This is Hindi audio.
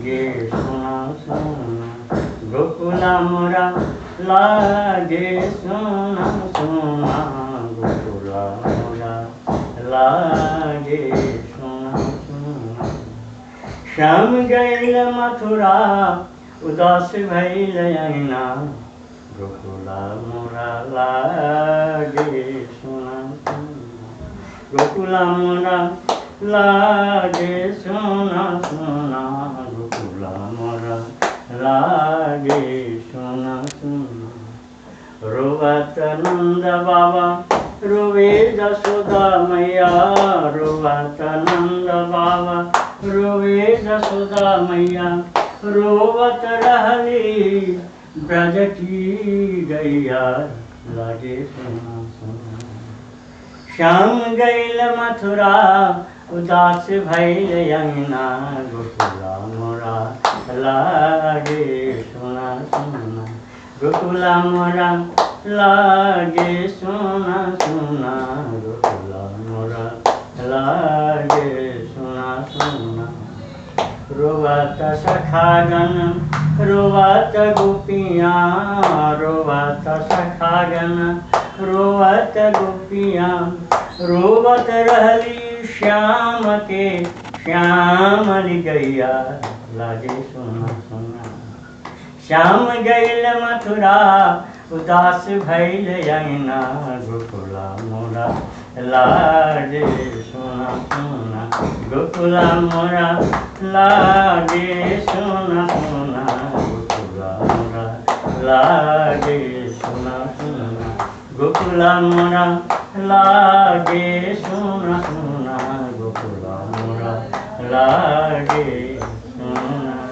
गे सोना सोना गोकुला मोरा लागे सोना सोना गोकुला मोरा लागे सोना सोना। श्याम गैल मथुरा उदास भैल ऐना गोकुला मोरा लागे सोना सोना गोकुला मोरा लागे सोना सोना गोकुला मोरा लागे सोना सोना। रोवत नंद बाबा रोवे जसोदा मैया रोवत नंद बाबा रोवे जसोदा मैया रोवत रहली ब्रज की गैया लागे सोना सोना। श्याम गैल मथुरा उदास भैल अंगना गोकुला मोरा लागे सोना सोना गोकुला मोरा लागे सोना सोना गोकुला मोरा लागे सोना सोना। रोवत सखागन रोवत गोपियाँ रोवत सखागन रोवत गोपियाँ रोवत रहली श्याम के श्यामली गैया लागे सोना सोना। श्याम गैल मथुरा उदास भैल अंगना गोकुला मोरा लागे सोना सोना गोकुला मोरा लागे सोना सोना गोकुला मोरा लागे सोना सोना गोकुला मोरा लागे सोना सोना गोकुला मोरा लागे सोना।